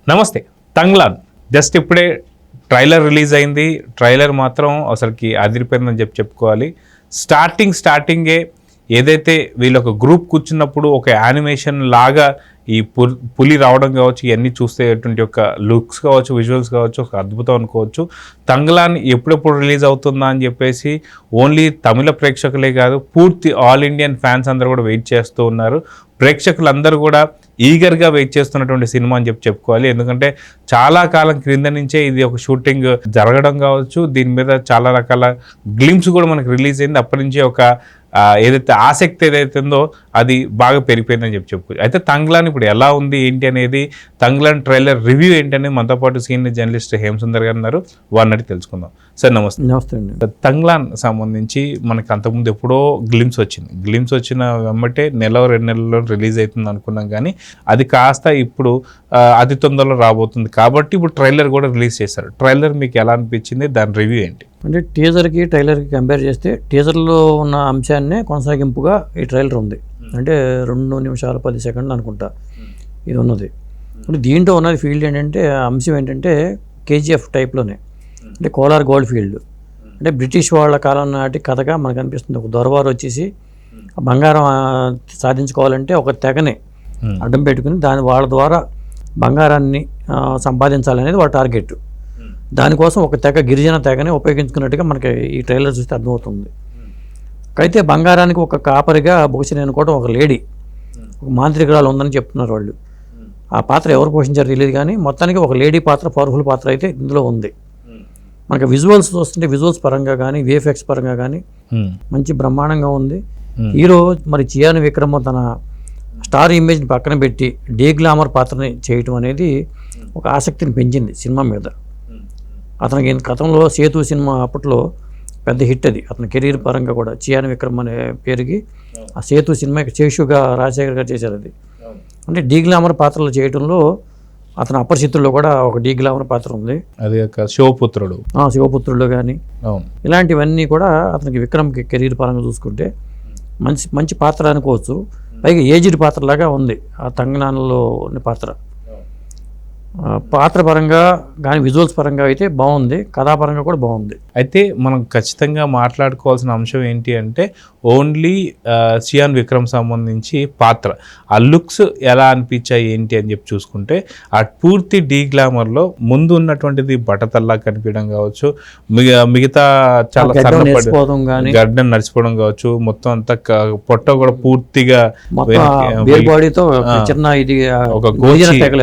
నమస్తే. తంగ్లాన్ జస్ట్ ఇప్పుడే trailer release అయింది. ట్రైలర్ మాత్రం అసలుకి అదిరిపోయిందని చెప్పుకోవాలి. స్టార్టింగే ఏదైతే వీళ్ళు ఒక గ్రూప్ కూర్చున్నప్పుడు ఒక యానిమేషన్ లాగా ఈ పులి రావడం కావచ్చు, ఇవన్నీ చూస్తేటువంటి ఒక లుక్స్ కావచ్చు, విజువల్స్ కావచ్చు, ఒక అద్భుతం అనుకోవచ్చు. తంగ్లాన్ ఎప్పుడెప్పుడు రిలీజ్ అవుతుందా అని చెప్పేసి ఓన్లీ తమిళ ప్రేక్షకులే కాదు, పూర్తి ఆల్ ఇండియన్ ఫ్యాన్స్ అందరూ కూడా వెయిట్ చేస్తూ ఉన్నారు. ప్రేక్షకులందరూ కూడా ఈగర్గా వెయిట్ చేస్తున్నటువంటి సినిమా అని చెప్పుకోవాలి. ఎందుకంటే చాలా కాలం క్రింద నుంచే ఇది ఒక షూటింగ్ జరగడం కావచ్చు, దీని మీద చాలా రకాల గ్లిమ్స్ కూడా మనకు రిలీజ్ అయింది. అప్పటి నుంచే ఒక ఏదైతే ఆసక్తి ఏదైతే ఉందో అది బాగా పెరిగిపోయిందని చెప్పుకోవచ్చు. అయితే తంగ్లాన్ ఇప్పుడు ఎలా ఉంది ఏంటి అనేది, తంగ్లాన్ ట్రైలర్ రివ్యూ ఏంటి అనేది మనతో పాటు సీనియర్ జర్నలిస్ట్ హేమసుందర్ గారు ఉన్నారు. వారిని అడిగి తెలుసుకుందాం. సార్ నమస్తే. నమస్తే అండి. తంగ్లాన్ సంబంధించి మనకి అంతకుముందు ఎప్పుడో గ్లిమ్స్ వచ్చిన వెంబటే నెల 2 నెలల్లో రిలీజ్ అవుతుంది అనుకున్నాం, కానీ అది కాస్త ఇప్పుడు అతి తొందరలో రాబోతుంది కాబట్టి ఇప్పుడు ట్రైలర్ కూడా రిలీజ్ చేశారు. ట్రైలర్ మీకు ఎలా అనిపించింది, దాని రివ్యూ ఏంటి? అంటే టీజర్కి ట్రైలర్కి కంపేర్ చేస్తే టీజర్లో ఉన్న అంశాన్నే కొనసాగింపుగా ఈ ట్రైలర్ ఉంది. అంటే 2 నిమిషాలు 10 సెకండ్లు అనుకుంటా ఇది ఉన్నది. అంటే దీంట్లో ఉన్నది ఫీల్డ్ ఏంటంటే, అంశం ఏంటంటే కేజీఎఫ్ టైప్లోనే, అంటే కోలార్ గోల్డ్ ఫీల్డ్. అంటే బ్రిటిష్ వాళ్ళ కాలం నాటి కథగా మనకు అనిపిస్తుంది. ఒక దొరవారు వచ్చేసి బంగారం సాధించుకోవాలంటే ఒక తెగని అడ్డం పెట్టుకుని వాళ్ళ ద్వారా బంగారాన్ని సంపాదించాలనేది వాళ్ళ టార్గెట్. దానికోసం ఒక గిరిజన తెగని ఉపయోగించుకున్నట్టుగా మనకి ఈ ట్రైలర్ చూస్తే అర్థమవుతుంది. అయితే బంగారానికి ఒక కాపరిగా బహుశా అనుకోవడం ఒక లేడీ, ఒక మాంత్రికురాలు ఉందని చెప్తున్నారు వాళ్ళు. ఆ పాత్ర ఎవరు పోషించారో తెలియదు, కానీ మొత్తానికి ఒక లేడీ పాత్ర, పవర్ఫుల్ పాత్ర అయితే ఇందులో ఉంది. మనకి విజువల్స్ చూస్తుంటే విజువల్స్ పరంగా కానీ విఎఫ్ఎక్స్ పరంగా కానీ మంచి బ్రహ్మాండంగా ఉంది. హీరో మరి చియాన్ విక్రమ్ తన స్టార్ ఇమేజ్ని పక్కన పెట్టి డీ గ్లామర్ పాత్రని చేయటం అనేది ఒక ఆసక్తిని పెంచింది సినిమా మీద. అతనికి గతంలో సేతు సినిమా అప్పట్లో పెద్ద హిట్ అది, అతని కెరీర్ పరంగా కూడా. చియాన్ విక్రమ్ అనే పేరుకి ఆ సేతు సినిమా శేషుగా రాజశేఖర్ గారు చేశారు. అది అంటే డీ గ్లామర్ పాత్రలు చేయడంలో అతను అపరిచితుల్లో కూడా ఒక డీ గ్లామర్ పాత్ర ఉంది. అది శివపుత్రుడు కానీ ఇలాంటివన్నీ కూడా అతనికి విక్రమ్కి కెరీర్ పరంగా చూసుకుంటే మంచి పాత్ర అనుకోవచ్చు. పైగా ఏజ్డ్ పాత్రలాగా ఉంది ఆ తంగ్లాన్లో ఉన్న పాత్ర పరంగా కానీ విజువల్స్ పరంగా అయితే బాగుంది, కథాపరంగా కూడా బాగుంది. అయితే మనం ఖచ్చితంగా మాట్లాడుకోవాల్సిన అంశం ఏంటి అంటే, ఓన్లీ చియాన్ విక్రమ్ సంబంధించి పాత్ర ఆ లుక్స్ ఎలా అనిపించాయి ఏంటి అని చూసుకుంటే, ఆ పూర్తి డీ గ్లామర్లో ముందు ఉన్నటువంటిది బట్టతల్లా కనిపించడం కావచ్చు, మిగతా చాలా గడ్డం నడిచిపోవడం కావచ్చు, మొత్తం అంతా పొట్ట కూడా పూర్తిగా చిన్న ఇది ఒక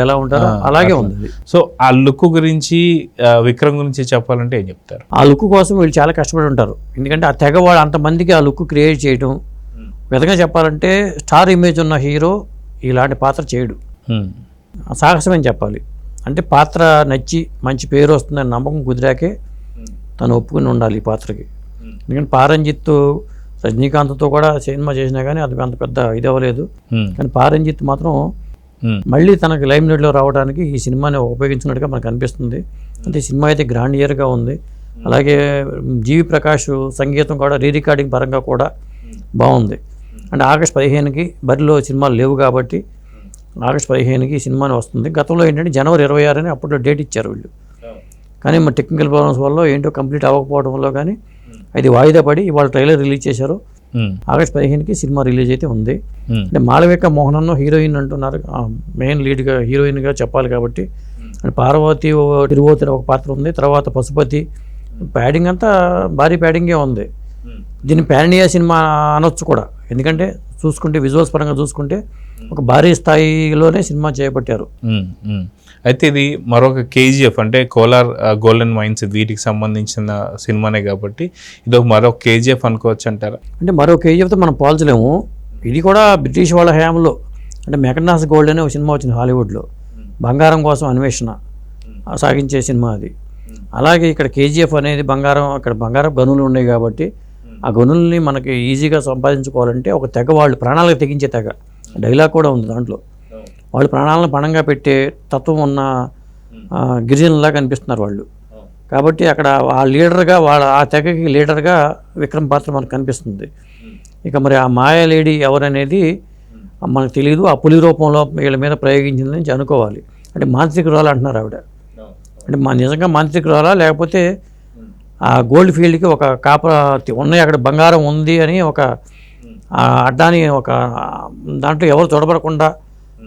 ఎలా ఉంటారో అలాగే. సో ఆ లుక్ గురించి, విక్రమ్ గురించి చెప్పాలంటే ఏం చెప్తారు? ఆ లుక్ కోసం వీళ్ళు చాలా కష్టపడి ఉంటారు. ఎందుకంటే ఆ తెగ వాళ్ళు అంతమందికి ఆ లుక్ క్రియేట్ చేయడం, విధంగా చెప్పాలంటే స్టార్ ఇమేజ్ ఉన్న హీరో ఇలాంటి పాత్ర చేయడు. సాహసమని చెప్పాలి. అంటే పాత్ర నచ్చి మంచి పేరు వస్తుందని నమ్మకం కుదిరాకే తను ఒప్పుకుని ఉండాలి ఈ పాత్రకి. ఎందుకంటే పారంజిత్ రజనీకాంత్తో కూడా సినిమా చేసినా కానీ అది అంత పెద్ద ఇది అవ్వలేదు. కానీ పారంజిత్ మాత్రం మళ్ళీ తనకి లైమ్ లైట్లో రావడానికి ఈ సినిమాని ఉపయోగించినట్టుగా మనకు అనిపిస్తుంది. అంటే ఈ సినిమా అయితే గ్రాండ్ ఇయర్గా ఉంది. అలాగే జీవి ప్రకాష్ సంగీతం కూడా రికార్డింగ్ పరంగా కూడా బాగుంది. అంటే ఆగస్ట్ 15కి బరిలో సినిమాలు లేవు కాబట్టి ఆగస్ట్ 15కి ఈ సినిమాని వస్తుంది. గతంలో ఏంటంటే జనవరి 26 అని అప్పట్లో డేట్ ఇచ్చారు వీళ్ళు, కానీ మా టెక్నికల్ ప్రాబ్లమ్స్ వల్ల ఏంటో కంప్లీట్ అవ్వకపోవడం వల్ల కానీ అది వాయిదా పడి ఇవాళ ట్రైలర్ రిలీజ్ చేశారు. ఆగస్ట్ 15కి సినిమా రిలీజ్ అయితే ఉంది. అంటే మాళవిక మోహనన్ హీరోయిన్ అంటున్నారు, మెయిన్ లీడ్గా హీరోయిన్గా చెప్పాలి కాబట్టి. పార్వతి తిరువోతి ఒక పాత్ర ఉంది, తర్వాత పశుపతి. ప్యాడింగ్ అంతా భారీ ప్యాడింగే ఉంది. దీన్ని పాన్ ఇండియా సినిమా అనొచ్చు కూడా, ఎందుకంటే చూసుకుంటే విజువల్స్ పరంగా చూసుకుంటే ఒక భారీ స్థాయిలోనే సినిమా చేపట్టారు. అయితే ఇది మరొక కేజీఎఫ్, అంటే కోలార్ గోల్డెన్ మైన్స్, వీటికి సంబంధించిన సినిమానే కాబట్టి ఇది మరొక కేజీఎఫ్ అనుకోవచ్చు అంటారా? అంటే మరో కేజీఎఫ్తో మనం పోల్చలేము. ఇది కూడా బ్రిటిష్ వాళ్ళ హయాంలో, అంటే మెకనాస్ గోల్డ్ అనే ఒక సినిమా వచ్చింది హాలీవుడ్లో, బంగారం కోసం అన్వేషణ సాగించే సినిమా అది. అలాగే ఇక్కడ కేజీఎఫ్ అనేది అక్కడ బంగారం గనులు ఉన్నాయి కాబట్టి ఆ గనుల్ని మనకి ఈజీగా సంపాదించుకోవాలంటే ఒక తెగ వాళ్ళు ప్రాణాలకు తెగించే తెగ. డైలాగ్ కూడా ఉంది దాంట్లో. వాళ్ళు ప్రాణాలను పణంగా పెట్టే తత్వం ఉన్న గిరిజనులా కనిపిస్తున్నారు వాళ్ళు. కాబట్టి అక్కడ ఆ లీడర్గా ఆ తెగకి లీడర్గా విక్రమ్ పాత్ర మనకు కనిపిస్తుంది. ఇక మరి ఆ మాయా లేడీ ఎవరనేది మనకు తెలియదు. ఆ పులి రూపంలో వీళ్ళ మీద ప్రయోగించిందని అనుకోవాలి. అంటే మాంత్రికురాలు అంటున్నారు ఆవిడ. అంటే నిజంగా మాంత్రికురాలా లేకపోతే ఆ గోల్డ్ ఫీల్డ్కి ఒక ఉన్నాయి అక్కడ బంగారం ఉంది అని ఒక అడ్డాని ఒక దాంట్లో ఎవరు తొడబడకుండా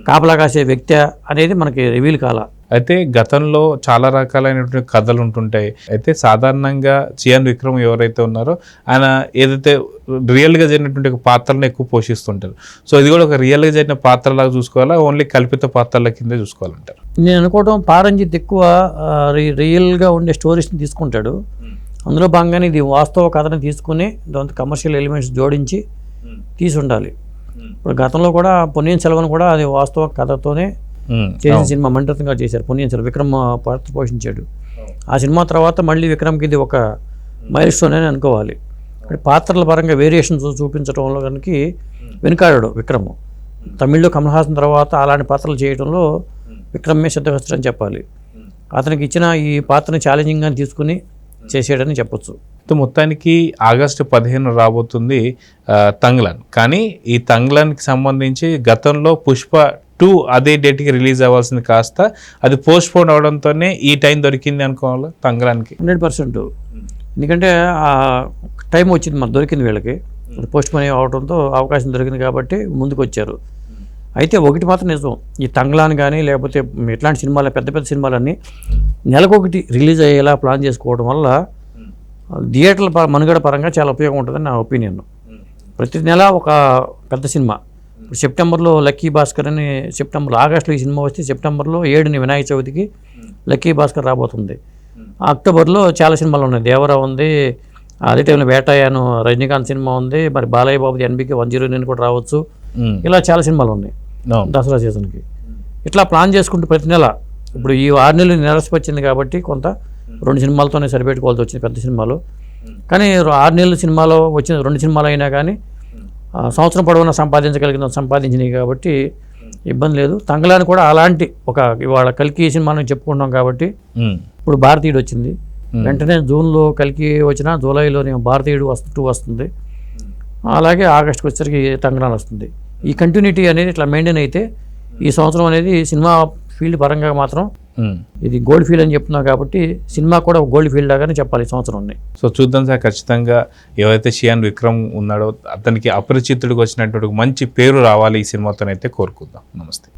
కాపలా కాసే వ్యక్తి అనేది మనకి రివీల్ కాల. అయితే గతంలో చాలా రకాలైనటువంటి కథలు ఉంటుంటాయి. అయితే సాధారణంగా చియాన్ విక్రమ్ ఎవరైతే ఉన్నారో ఆయన ఏదైతే రియల్గా జరిగినటువంటి ఒక పాత్రలను ఎక్కువ పోషిస్తుంటారు. సో ఇది కూడా ఒక రియల్గా జరిగిన పాత్రలాగా చూసుకోవాలా, ఓన్లీ కల్పిత పాత్రల కింద చూసుకోవాలంటారు? నేను అనుకోవడం పారంజిత్ ఎక్కువ రియల్గా ఉండే స్టోరీస్ని తీసుకుంటాడు. అందులో భాగంగానే ఇది వాస్తవ కథని తీసుకుని దాంతో కమర్షియల్ ఎలిమెంట్స్ జోడించి తీసి ఉండాలి. ఇప్పుడు గతంలో కూడా పొన్నియిన్ సెల్వన్ కూడా అది వాస్తవ కథతోనే చేసిన సినిమా మణిరత్నం గారు చేశారు. పొన్నియిన్ సెల్వన్ విక్రమ్ పాత్ర పోషించాడు. ఆ సినిమా తర్వాత మళ్ళీ విక్రమ్కి ఇది ఒక మైల్ స్టోన్ అని అనుకోవాలి. పాత్రల పరంగా వేరియేషన్స్ చూపించడంలో కనుక వెనుకాడాడు విక్రమ్. తమిళ్లో కమల్ హాసన్ తర్వాత అలాంటి పాత్రలు చేయడంలో విక్రమే సిద్ధహస్తుడు అని చెప్పాలి. అతనికి ఇచ్చిన ఈ పాత్రని ఛాలెంజింగ్గా తీసుకుని చేసాడని చెప్పొచ్చు. మొత్తానికి ఆగస్టు 15 రాబోతుంది తంగ్లాన్. కానీ ఈ తంగ్లాన్కి సంబంధించి గతంలో పుష్ప 2 అదే డేట్కి రిలీజ్ అవ్వాల్సింది కాస్త అది పోస్ట్ పోన్ అవడంతోనే ఈ టైం దొరికింది అనుకోవాలి తంగ్లాన్కి. 100%. ఎందుకంటే ఆ టైం వచ్చింది మనకు దొరికింది వీళ్ళకి. పోస్ట్ పోన్ అవడంతో అవకాశం దొరికింది కాబట్టి ముందుకు వచ్చారు. అయితే ఒకటి మాత్రం నిజం, ఈ తంగ్లాన్ కానీ లేకపోతే ఇట్లాంటి సినిమాలు పెద్ద పెద్ద సినిమాలన్నీ నెలకొకటి రిలీజ్ అయ్యేలా ప్లాన్ చేసుకోవడం వల్ల థియేటర్ల మనుగడ పరంగా చాలా ఉపయోగం ఉంటుందని నా ఒపీనియన్. ప్రతి నెల ఒక పెద్ద సినిమా. ఇప్పుడు సెప్టెంబర్లో లక్కీ భాస్కర్ అని ఆగస్టులో ఈ సినిమా వస్తే సెప్టెంబర్లో 7ని వినాయక చవితికి లక్కీ భాస్కర్ రాబోతుంది. అక్టోబర్లో చాలా సినిమాలు ఉన్నాయి. దేవరా ఉంది, అదే టైంలో వేటాయాను రజనీకాంత్ సినిమా ఉంది, మరి బాలయ్య బాబుది ఎన్బికి 109 కూడా రావచ్చు. ఇలా చాలా సినిమాలు ఉన్నాయి దసరా సీజన్కి. ఇట్లా ప్లాన్ చేసుకుంటూ ప్రతి నెల ఇప్పుడు ఈ 6 నెలలు నిరసపచ్చింది కాబట్టి కొంత 2 సినిమాలతోనే సరిపెట్టుకోవాల్సి వచ్చింది పెద్ద సినిమాలు. కానీ 6 నెలల సినిమాలో వచ్చిన 2 సినిమాలు అయినా కానీ సంవత్సరం పొడవునా సంపాదించినవి కాబట్టి ఇబ్బంది లేదు. తంగ్లాన్ కూడా అలాంటి ఒక ఇవాళ కల్కి సినిమాని చెప్పుకుంటాం కాబట్టి ఇప్పుడు భారతీయుడు వచ్చింది. వెంటనే జూన్లో కల్కి వచ్చినా జూలైలోనే భారతీయుడు 2 వస్తుంది. అలాగే ఆగస్టుకి వచ్చేసరికి తంగ్లాన్ వస్తుంది. ఈ కంటిన్యూటీ అనేది ఇట్లా మెయింటైన్ అయితే ఈ సంవత్సరం అనేది సినిమా ఫీల్డ్ పరంగా మాత్రం ఇది గోల్డ్ ఫీల్డ్ అని చెప్తున్నాం కాబట్టి సినిమా కూడా గోల్డ్ ఫీల్డ్ లాగానే చెప్పాలి ఈ సంవత్సరం. సో చూద్దాం సార్, ఖచ్చితంగా ఎవరైతే చియాన్ విక్రమ్ ఉన్నాడో అతనికి అపరిచితుడికి వచ్చినటువంటి మంచి పేరు రావాలి ఈ సినిమాతోనైతే కోరుకుందాం. నమస్తే.